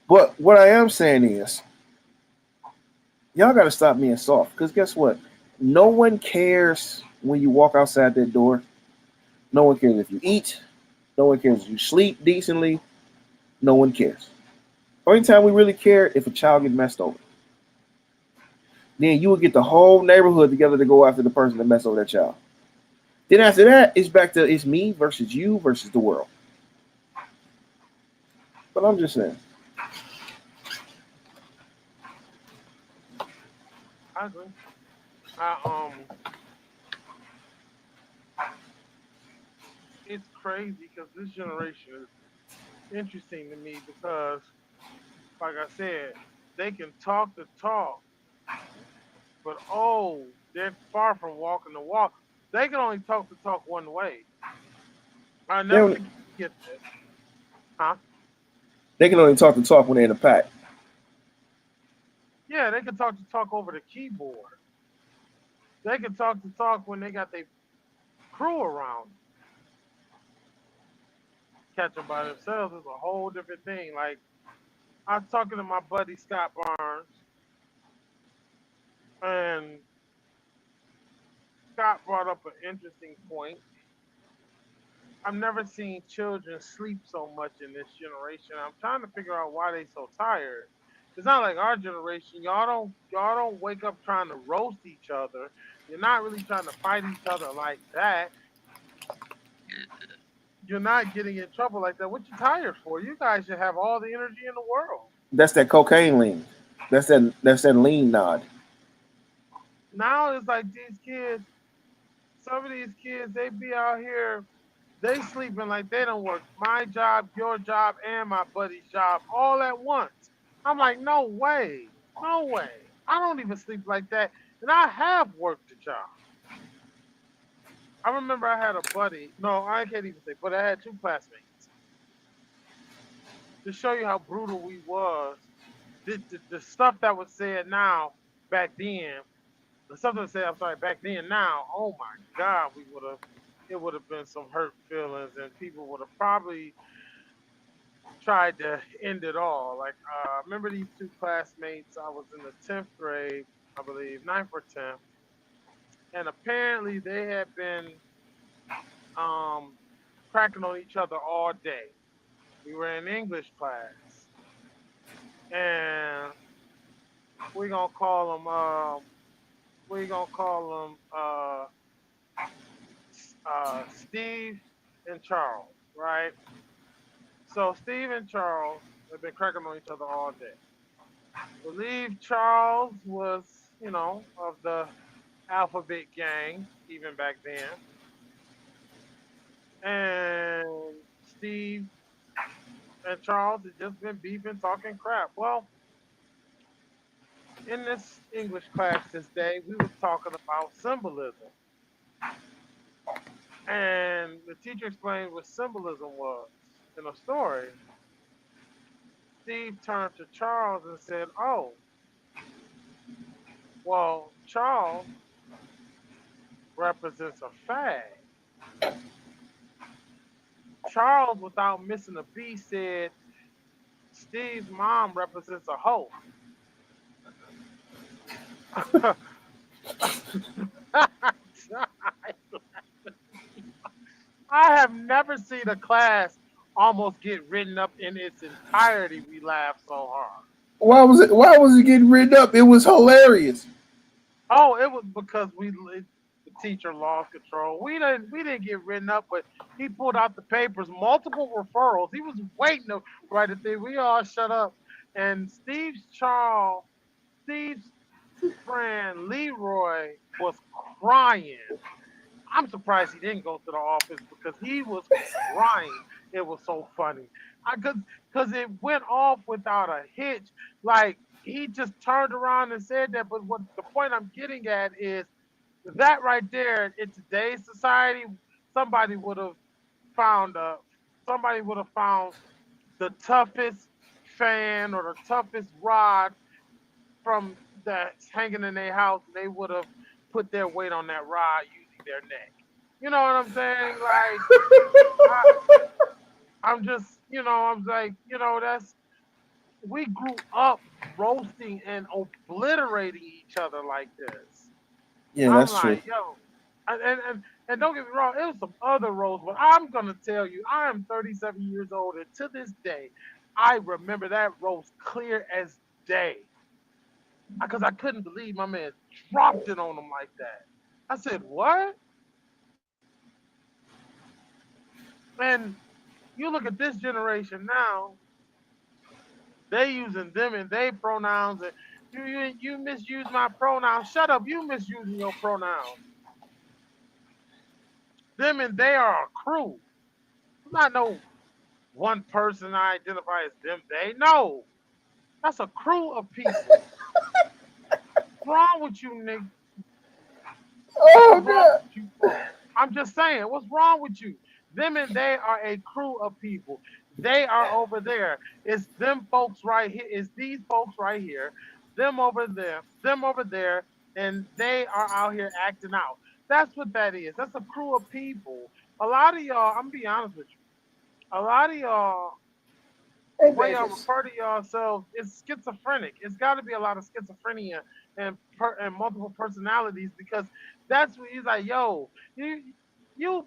But what I am saying is, y'all got to stop being soft. Because guess what? No one cares when you walk outside that door. No one cares if you eat. No one cares if you sleep decently. No one cares. Only time we really care if a child gets messed over. Then you would get the whole neighborhood together to go after the person that messed over that child. Then after that, it's back to it's me versus you versus the world. But I'm just saying. I agree. I it's crazy because this generation is interesting to me because, like I said, they can talk the talk, but oh, they're far from walking the walk. They can only talk the talk one way. I They, never don't, get this, huh? they can only talk the talk when they're in a pack. Yeah, they can talk the talk over the keyboard. They can talk the talk when they got their crew around. Catch them by themselves is a whole different thing. Like I was talking to my buddy Scott Barnes, and Scott brought up an interesting point. I've never seen children sleep so much in this generation. I'm trying to figure out why they so tired. It's not like our generation. Y'all don't wake up trying to roast each other. You're not really trying to fight each other like that. You're not getting in trouble like that. What you tired for? You guys should have all the energy in the world. That's that cocaine lean. That's that lean nod. Now it's like these kids, some of these kids, they be out here, they sleeping like they don't work my job, your job, and my buddy's job all at once. I'm like, no way, no way. I don't even sleep like that, and I have worked a job. I remember I had a buddy. No, I can't even say, but I had two classmates. To show you how brutal we was, the stuff that was said now back then, the stuff that was said, I'm sorry, back then now, oh my God, we would have, it would have been some hurt feelings, and people would have probably tried to end it all. Like, remember these two classmates? I was in the 10th grade, I believe, ninth or 10th, and apparently they had been um, cracking on each other all day. We were in English class, and we're gonna call them, we're gonna call them Steve and Charles, right? So Steve and Charles have been cracking on each other all day. Believe Charles was, of the alphabet gang even back then, and Steve and Charles had just been beefing, talking crap. Well, in this English class this day, we was talking about symbolism, and the teacher explained what symbolism was in a story. Steve turned to Charles and said, "Oh, well, Charles represents a fag." Charles, without missing a beat, said Steve's mom represents a hoe. I have never seen a class almost get written up in its entirety. We laughed so hard. Why was it? Why was it getting written up? It was hilarious. Oh, it was because the teacher lost control. We didn't get written up, but he pulled out the papers, multiple referrals. He was waiting to write a thing. We all shut up, and Steve's friend Leroy was crying. I'm surprised he didn't go to the office because he was crying. It was so funny. I because it went off without a hitch. Like he just turned around and said that. But what the point I'm getting at is that right there in today's society, somebody would have found a somebody would have found the toughest fan or the toughest rod from that's hanging in their house. They would have put their weight on that rod using their neck. You know what I'm saying? Like I'm just, I'm like, that's we grew up roasting and obliterating each other like this. Yeah, I'm that's true. like, yo, and don't get me wrong, it was some other roles, but I'm gonna tell you, I am 37 years old, and to this day, I remember that roast clear as day, because I couldn't believe my man dropped it on him like that. I said, what? And you look at this generation now, they using them and they pronouns, and you misuse my pronouns. Shut up, you misusing your pronouns. Them and they are a crew. Not no one person I identify as them, they. No, that's a crew of people. What's wrong with you, nigga? Oh What's wrong god. with you folks? I'm just saying, what's wrong with you? Them and they are a crew of people. They are over there. It's them folks right here. It's these folks right here. Them over there, and they are out here acting out. That's what that is. That's a crew of people. A lot of y'all, I'm gonna be honest with you. A lot of y'all, the Hey way y'all Vegas. refer to yourselves is schizophrenic. It's got to be a lot of schizophrenia and multiple personalities, because that's what he's like. Yo, you you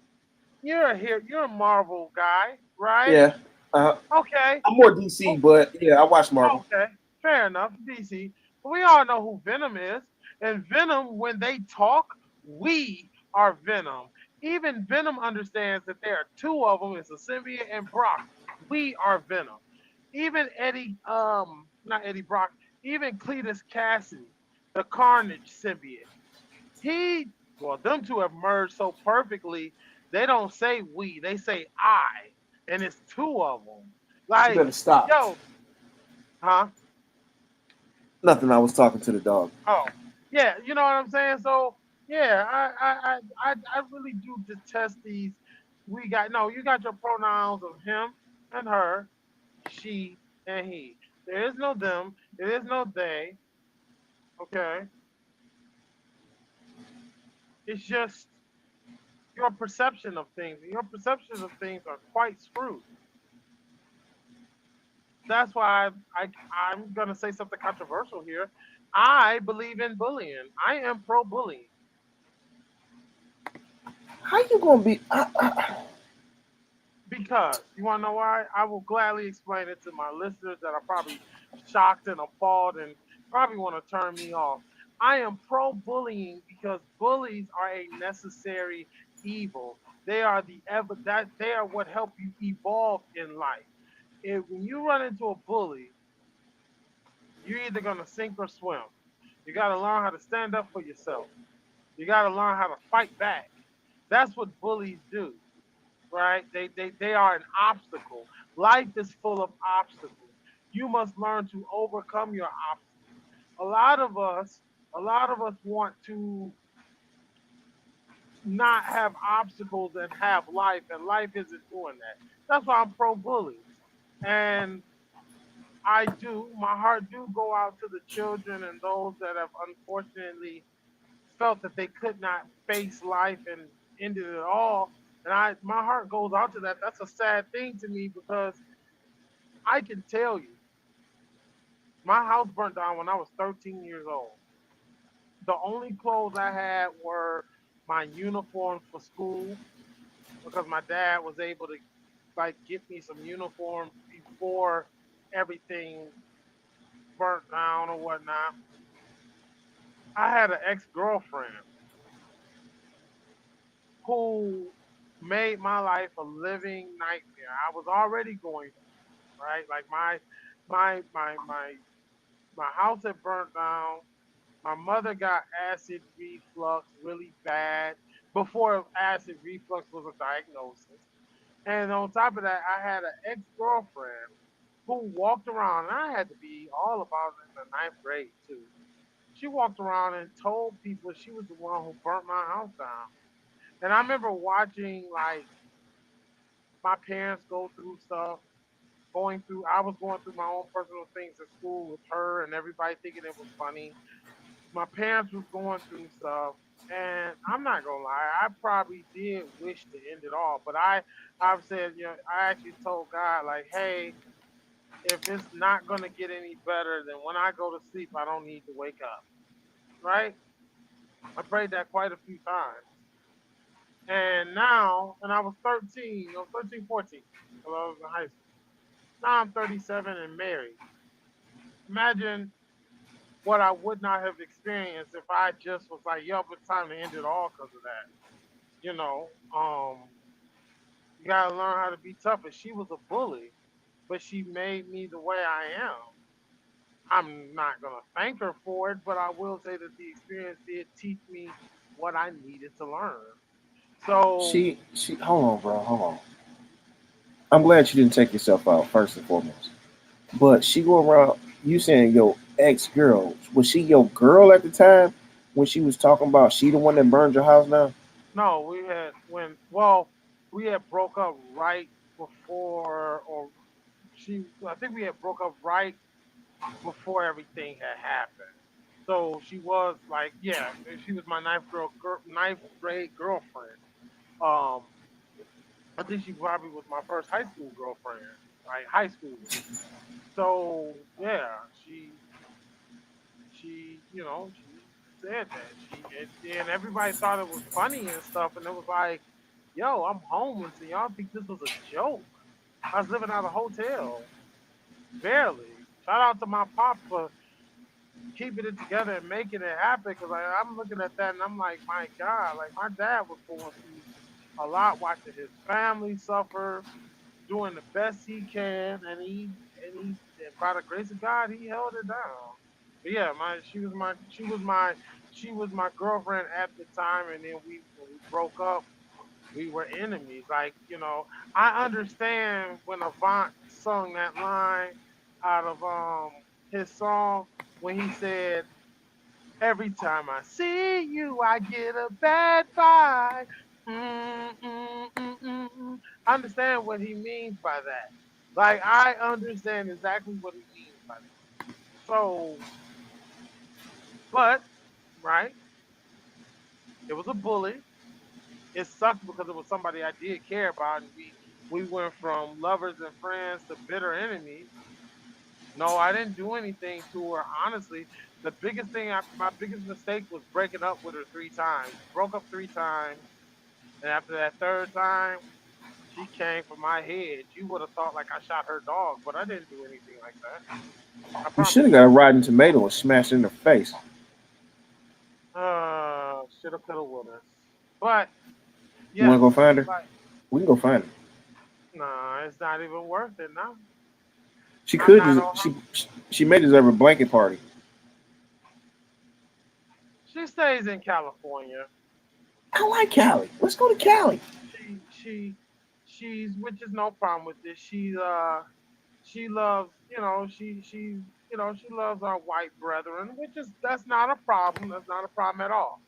you're a Marvel guy, right? Yeah. Okay, I'm more DC, but yeah, I watch Marvel. okay, fair enough. DC. But we all know who Venom is, and Venom, when they talk, we are Venom. Even Venom understands that there are two of them. It's a symbiote and Brock. We are Venom. Even not Eddie Brock. Even Cletus Cassidy, the Carnage symbiote. He, well, them two have merged so perfectly. They don't say we, they say I, and it's two of them. You Like, better stop. yo, huh? Nothing. I was talking to the dog. Oh, yeah, you know what I'm saying. So yeah, I really do detest these. We got no. You got your pronouns of him and her, she and he. There is no them. There is no they. Okay, it's just your perception of things. And your perceptions of things are quite screwed. That's why I'm gonna say something controversial here. I believe in bullying. I am pro bullying. How you gonna be? Because you want to know why? I will gladly explain it to my listeners that are probably shocked and appalled and probably want to turn me off. I am pro bullying because bullies are a necessary evil. They are that they are what help you evolve in life. When you run into a bully, you're either gonna sink or swim. You got to learn how to stand up for yourself. You got to learn how to fight back. That's what bullies do, right? They are an obstacle. Life is full of obstacles. You must learn to overcome your obstacles. A lot of us, a lot of us want to not have obstacles and have life, and life isn't doing that. That's why I'm pro bullies. And my heart do go out to the children and those that have unfortunately felt that they could not face life and ended it all. And my heart goes out to that. That's a sad thing to me because I can tell you, my house burnt down when I was 13 years old. The only clothes I had were my uniforms for school, because my dad was able to like get me some uniforms before everything burnt down or whatnot. I had an ex girlfriend who made my life a living nightmare. I was already going through, right? Like my my my my house had burnt down. My mother got acid reflux really bad before acid reflux was a diagnosis. And on top of that, I had an ex girlfriend who walked around, and I had to be all about it in the ninth grade too. She walked around and told people she was the one who burnt my house down. And I remember watching like my parents go through stuff, I was going through my own personal things at school with her and everybody thinking it was funny. My parents was going through stuff, and I'm not gonna lie, I probably did wish to end it all, but I've said, I actually told God like, hey, if it's not gonna get any better, then when I go to sleep, I don't need to wake up, right? I prayed that quite a few times. And now, and I was 13, 13, 14, when I was in high school. Now I'm 37 and married. Imagine what I would not have experienced if I just was like, yo, it's time to end it all because of that. You know, you gotta learn how to be tough. And she was a bully, but she made me the way I am. I'm not gonna thank her for it, but I will say that the experience did teach me what I needed to learn. So She hold on, bro, hold on. I'm glad you didn't take yourself out first and foremost. But she go around you saying your ex girl. Was she your girl at the time when she was talking about she the one that burned your house down? no, we had broke up right before, or I think we had broke up right before everything had happened. So she was like, yeah, she was my ninth grade girlfriend. Um, I think she probably was my first high school girlfriend, like high school. So yeah, she said that and everybody thought it was funny and stuff, and it was like, yo, I'm homeless, and y'all think this was a joke. I was living out of a hotel, barely. Shout out to my pops for keeping it together and making it happen. Because I'm looking at that and I'm like, my God, like my dad was going through a lot, watching his family suffer, doing the best he can, and by the grace of God, he held it down. But yeah, she was my girlfriend at the time, and then when we broke up, we were enemies. Like, I understand when Avant sung that line out of his song when he said, every time I see you, I get a bad vibe. I understand what he means by that. Like, I understand exactly what he means by that. So, but, right, it was a bully. It sucked because it was somebody I did care about, and we went from lovers and friends to bitter enemies. No, I didn't do anything to her. Honestly, my biggest mistake was breaking up with her 3 times. We broke up 3 times, and after that third time, she came for my head. You would have thought like I shot her dog, but I didn't do anything like that. I You promise should have got a rotten tomato and smashed it in her face. you. Shoulda, coulda, woulda. But You wanna yes, go find her? like We can go find her. nah, it's not even worth it now. She I'm could not just on. she may deserve a blanket party. She stays in California. I like Cali. Let's go to Cali. She she she's which is no problem with this. She loves, she loves our white brethren, which is that's not a problem. That's not a problem at all.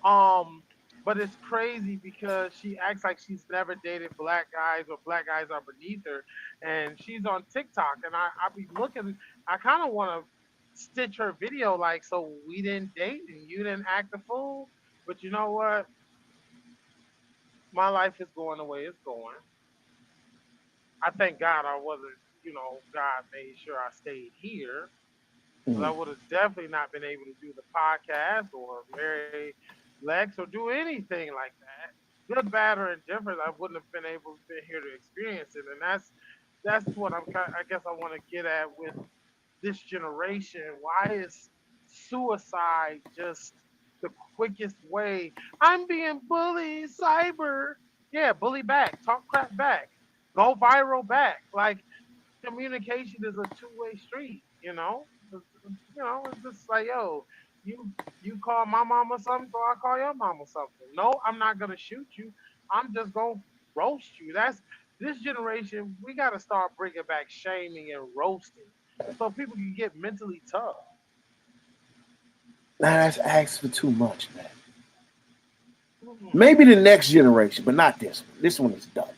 Um, but it's crazy because she acts like she's never dated black guys or black guys are beneath her, and she's on TikTok, and I be looking. I kind of want to stitch her video like, so we didn't date and you didn't act a fool, but you know what? My life is going the way it's going. I thank God I wasn't, God made sure I stayed here. Because I Mm. would have definitely not been able to do the podcast or marry Lex or do anything like that. good, bad, or indifferent, I wouldn't have been able to be here to experience it, and that's what I guess I want to get at with this generation. Why is suicide just the quickest way? I'm being bullied, cyber. Yeah, bully back, talk crap back, go viral back. Like communication is a two-way street. It's just like you you call my mama something, so I call your mama something. No, I'm not gonna shoot you. I'm just gonna roast you. That's this generation. We gotta start bringing back shaming and roasting, so people can get mentally tough. Now that's asking for too much, man. Mhm. Maybe the next generation, but not this one. This one is done.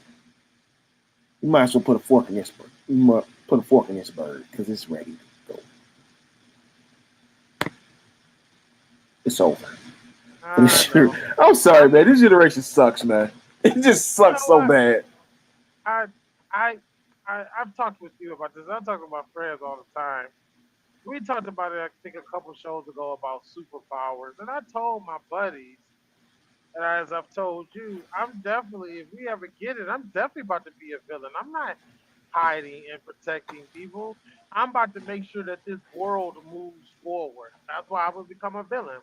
You might as well put a fork in this bird. You might put a fork in this bird because it's ready to go. It's over. I know. I'm sorry, I'm. man. This generation sucks, man. It just You know sucks so what? bad. I I I've talked with you about this. I talk to my friends all the time. We talked about it, I think, a couple shows ago about superpowers, and I told my buddies, and as I've told you, I'm definitely, if we ever get it, I'm definitely about to be a villain. I'm not hiding and protecting people. I'm about to make sure that this world moves forward. That's why I will become a villain.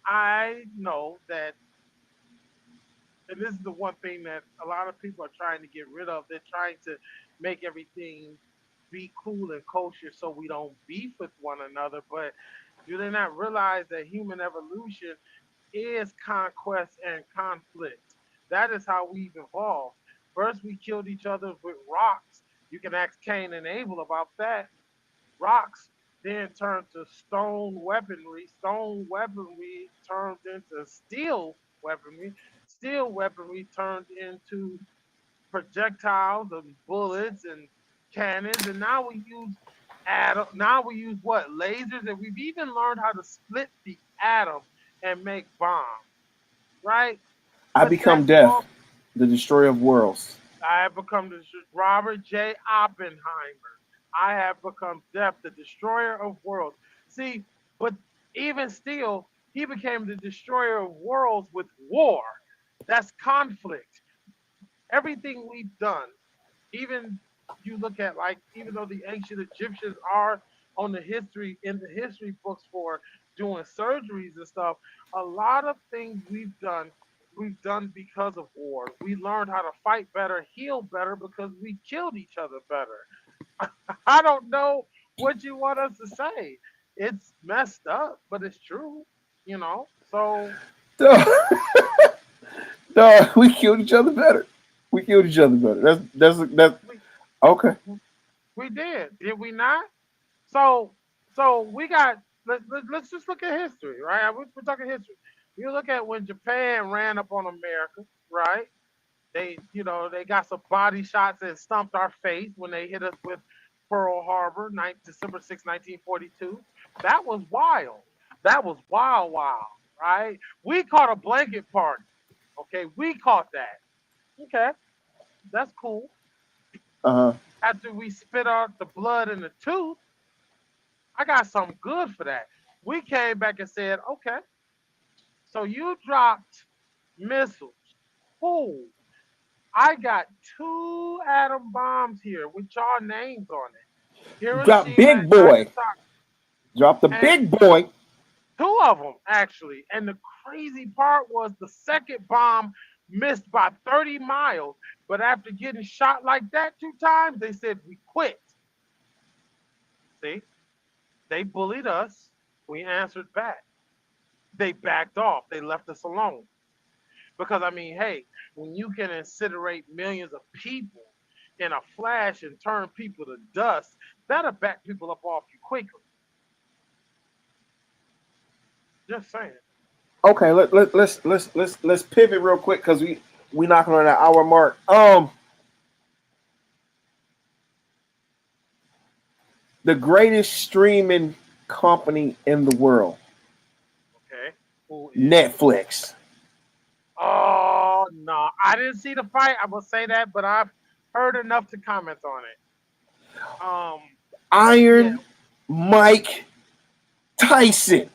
I know that, and this is the one thing that a lot of people are trying to get rid of. They're trying to make everything be cool and kosher so we don't beef with one another. But do they not realize that human evolution is conquest and conflict? That is how we've evolved. First, we killed each other with rocks. You can ask Cain and Abel about that. Rocks then turned to stone weaponry. Stone weaponry turned into steel weaponry. Steel weaponry turned into projectiles and bullets and cannons. And now we use atom. Now we use what? Lasers. And we've even learned how to split the atom and make bombs. Right? I But become that's death, all. the destroyer of worlds. I have become the Robert J. Oppenheimer. I have become death, the destroyer of worlds. See, but even still, he became the destroyer of worlds with war. That's conflict. Everything we've done, even you look at, like, even though the ancient Egyptians are on the history in the history books for doing surgeries and stuff, a lot of things we've done because of war. We learned how to fight better, heal better because we killed each other better. I don't know what you want us to say. It's messed up, but it's true. So Duh. Duh, we killed each other better. We killed each other better. That's we okay. we did we not? So we got let's just look at history, right? We're talking history. You look at when Japan ran up on America, right? They got some body shots and stumped our face when they hit us with Pearl Harbor, December 6th, 1942. That was wild. That was wild, wild, right? We caught a blanket party. Okay, we caught that. Okay, that's cool. Uh huh. After we spit out the blood in the tooth, I got something good for that. We came back and said, okay, so you dropped missiles. Cool. I got two atom bombs here with y'all names on it. Drop Hiroshima big and boy. Nagasaki. Drop the And big boy. two of them, actually. And the crazy part was the second bomb missed by 30 miles. But after getting shot like that two times, they said, we quit. See, they bullied us. We answered back. They backed off. They left us alone. Because, I mean, hey, when you can incinerate millions of people in a flash and turn people to dust, that'll back people up off you quickly. Just saying. Okay, let's pivot real quick because we knocking on that hour mark. The greatest streaming company in the world, Okay. Who is? Netflix. Oh, no. I didn't see the fight. I will say that, but I've heard enough to comment on it. Yeah. Iron Mike Tyson.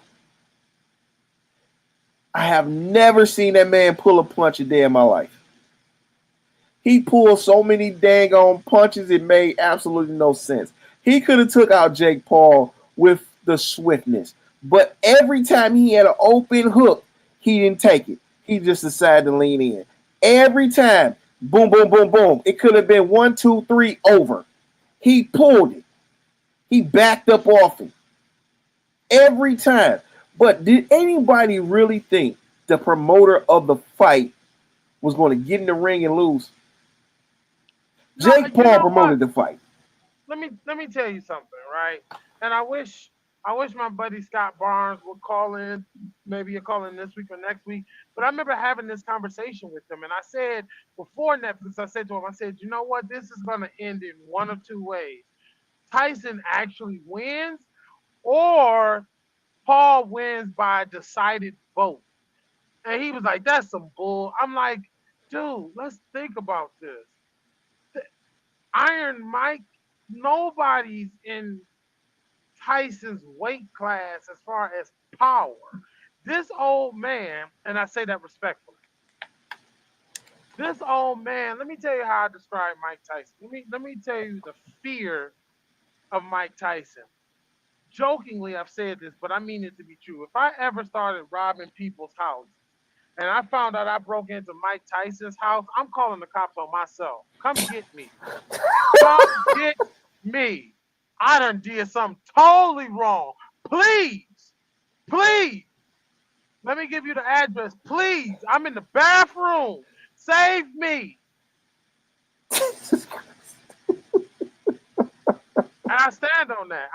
I have never seen that man pull a punch a day in my life. He pulled so many dang on punches, it made absolutely no sense. He could have took out Jake Paul with the swiftness, but every time he had an open hook, he didn't take it. He just decided to lean in. Every time, boom, boom, boom, boom. It could have been 1, 2, 3 over. He pulled it. He backed up off it every time. But did anybody really think the promoter of the fight was going to get in the ring and lose? No, Jake Paul promoted the fight. Let me tell you something, right? And I wish my buddy Scott Barnes would call in. Maybe he'll call in this week or next week. But I remember having this conversation with him, and I said before Netflix, I said to him, I said, you know what? This is going to end in one of two ways. Tyson actually wins, or Paul wins by a decided vote. And he was like, that's some bull. I'm like, dude, let's think about this. Iron Mike, nobody's in Tyson's weight class as far as power. This old man, and I say that respectfully, this old man, let me tell you how I describe Mike Tyson. Let me tell you the fear of Mike Tyson. Jokingly, I've said this, but I mean it to be true. If I ever started robbing people's houses and I found out I broke into Mike Tyson's house, I'm calling the cops on myself. Come get me. Come get me. I done did something totally wrong. Please, please, let me give you the address. Please, I'm in the bathroom. Save me. And I stand on that.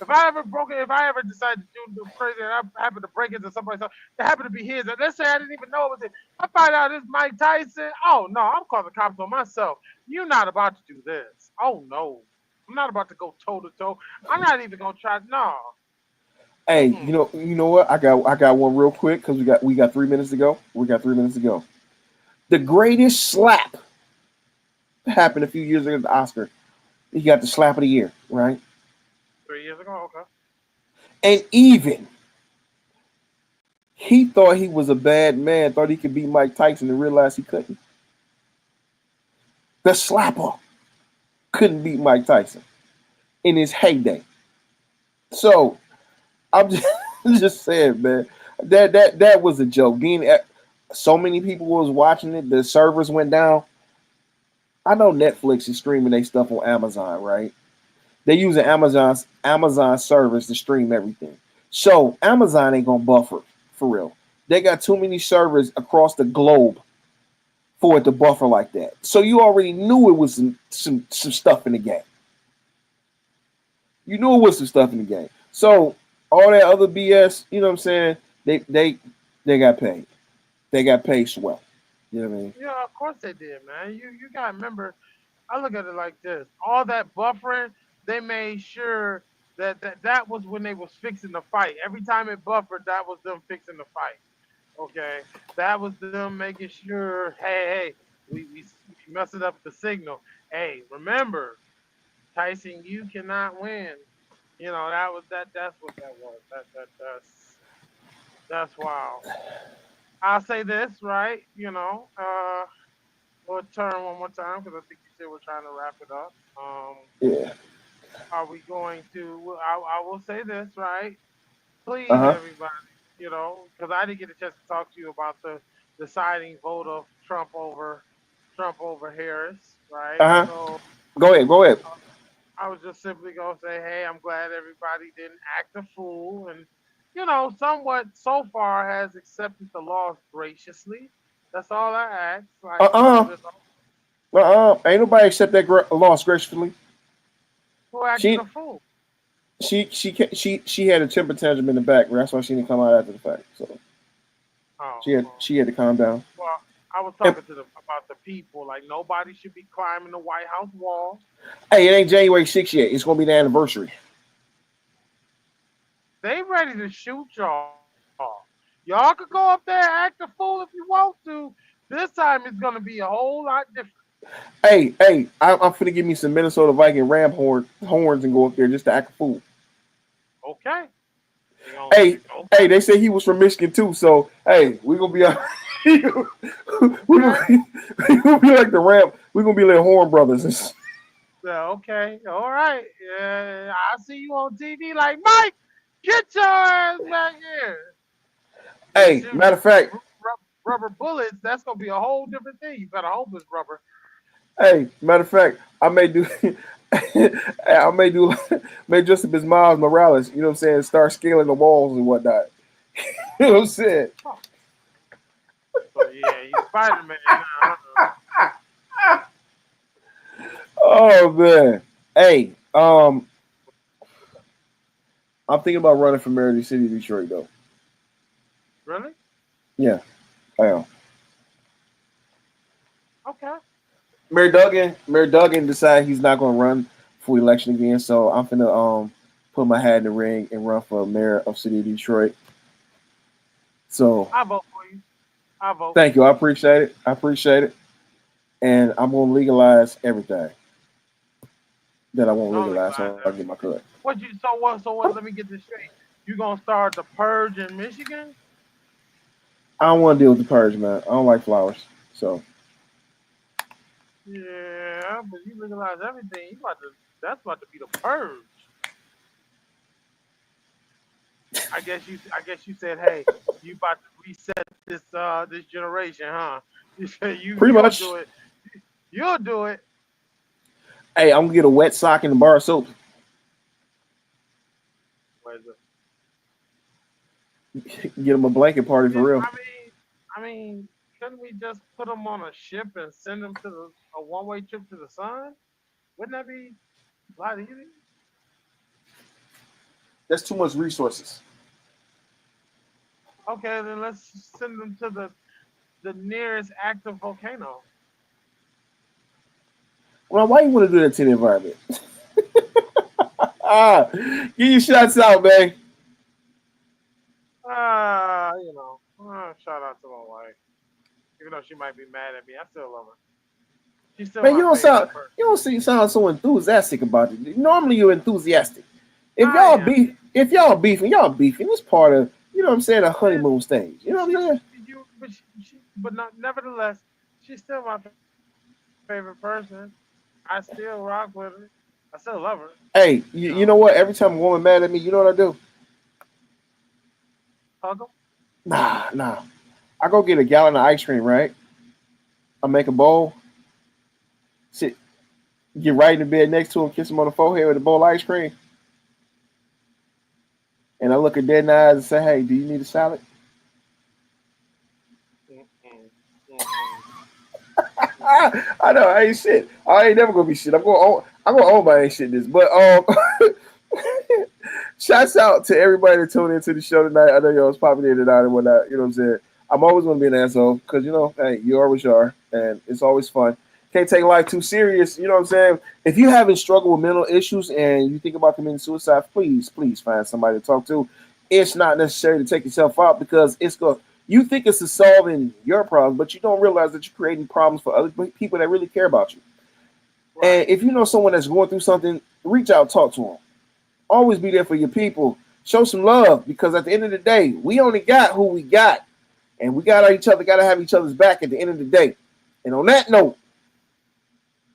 If I ever broke it, if I ever decided to do the crazy, and I happen to break into somebody's house, it happened to be his. And let's say I didn't even know it was it. I find out it's Mike Tyson. Oh no, I'm calling the cops on myself. You're not about to do this. Oh no, I'm not about to go toe to toe. I'm not even gonna try. No. Hey, Mm-mm. you know what? I got one real quick because we got 3 minutes to go. We got 3 minutes to go. The greatest slap happened a few years ago at the Oscar. He got the slap of the year, right? 3 years ago, okay. And even he thought he was a bad man, thought he could beat Mike Tyson, and realized he couldn't. The slapper couldn't beat Mike Tyson in his heyday. So I'm just, just saying, man, that was a joke. So many people was watching it, the servers went down. I know Netflix is streaming their stuff on Amazon, right? They use an Amazon service to stream everything. So Amazon ain't gonna buffer for real. They got too many servers across the globe for it to buffer like that. So you already knew it was some stuff in the game. You knew it was some stuff in the game. So all that other BS, you know what I'm saying? They got paid. They got paid swell. You know what I mean? Yeah, of course they did, man. You gotta remember. I look at it like this: all that buffering, they made sure that was when they was fixing the fight. Every time it buffered, that was them fixing the fight. Okay, that was them making sure. Hey, we messing up the signal. Hey, remember, Tyson, you cannot win. You know that was that. That's what that was. That's wild. I'll say this, right? We'll turn one more time because I think you said we're trying to wrap it up. Yeah. Are we going to? I will say this, right? Uh Please, huh. everybody, because I didn't get a chance to talk to you about the deciding vote of Trump over Harris, right? Uh huh. So Go ahead. Go ahead. uh, I was just simply gonna say, hey, I'm glad everybody didn't act a fool, and somewhat so far has accepted the laws graciously. That's all I ask. Uh Like, uh. just Ain't nobody accept that loss gracefully. who acted She a fool? she had a temper tantrum in the back. That's why she didn't come out after the fact. So Oh, she had to calm down. well, I was And, talking about the people. Like, nobody should be climbing the White House wall. hey, it ain't January 6th yet. It's gonna be the anniversary. They ready to shoot y'all. Y'all could go up there and act a fool if you want to. This time it's gonna be a whole lot different. I'm finna give me some Minnesota Viking horns and go up there just to act a fool. Okay. Hey, they say he was from Michigan too. So hey, we gonna be we gonna be like the Ram. We gonna be like Horn Brothers. Yeah, okay, all right. Yeah, I see you on TV like Mike. Get your ass back here. Hey, Shoot matter of fact, rubber bullets. That's gonna be a whole different thing. You better hope it's rubber. I may do. I may do. May dress up as Miles Morales. You know what I'm saying? Start scaling the walls and whatnot. You know what I'm saying? So yeah, you Spider Man. Oh man. Hey, I'm thinking about running for mayor of the city of Detroit though. Really? Yeah, I am. Okay. Mayor Duggan decided he's not going to run for election again, so I'm gonna put my hat in the ring and run for mayor of city of Detroit. So I vote for you. I vote. thank you. I appreciate it. And I'm going to legalize everything that I won't legalize. So I get my cut. So what? Let me get this straight. You gonna start the purge in Michigan? I don't want to deal with the purge, man. I don't like flowers. So yeah, but you legalize everything. That's about to be the purge. I guess you said, hey, you about to reset this generation, huh? You said pretty much do it. You'll do it. Hey, I'm gonna get a wet sock and a bar of soap. What is it? Get them a blanket party for real. I mean, couldn't we just put them on a ship and send them to a one-way trip to the sun? Wouldn't that be a lot easier? That's too much resources. Okay, then let's send them to the nearest active volcano. Well, why you want to do that to the environment? Get your shots out, man. Shout out to my wife. Even though she might be mad at me, I still love her. She's still Man, you don't sound so enthusiastic about it. Normally you're enthusiastic. If y'all beefing, it's part of, you know what I'm saying, a honeymoon stage. You know what I'm saying? But nevertheless, she's still my favorite person. I still rock with her. I still love her. Hey, you know what? Every time a woman mad at me, you know what I do? Hug them? Nah. I go get a gallon of ice cream, right? I make a bowl, sit, get right in the bed next to him, kiss him on the forehead with a bowl of ice cream. And I look her dead in the eyes and say, hey, do you need a salad? I know I ain't shit. I ain't never gonna be shit. I'm gonna own my ain't shit this. But shouts out to everybody that tuned into the show tonight. I know y'all was popping in and out and whatnot. You know what I'm saying? I'm always gonna be an asshole because hey, you always are, and it's always fun. Can't take life too serious. You know what I'm saying? If you haven't struggled with mental issues and you think about committing suicide, please find somebody to talk to. It's not necessary to take yourself out because you think it's solving your problems, but you don't realize that you're creating problems for other people that really care about you. Right. And if you know someone that's going through something, reach out, talk to them. Always be there for your people. Show some love because at the end of the day, we only got who we got. And we got each other, got to have each other's back at the end of the day. And on that note,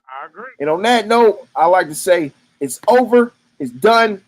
I agree. And on that note, I like to say it's over, it's done,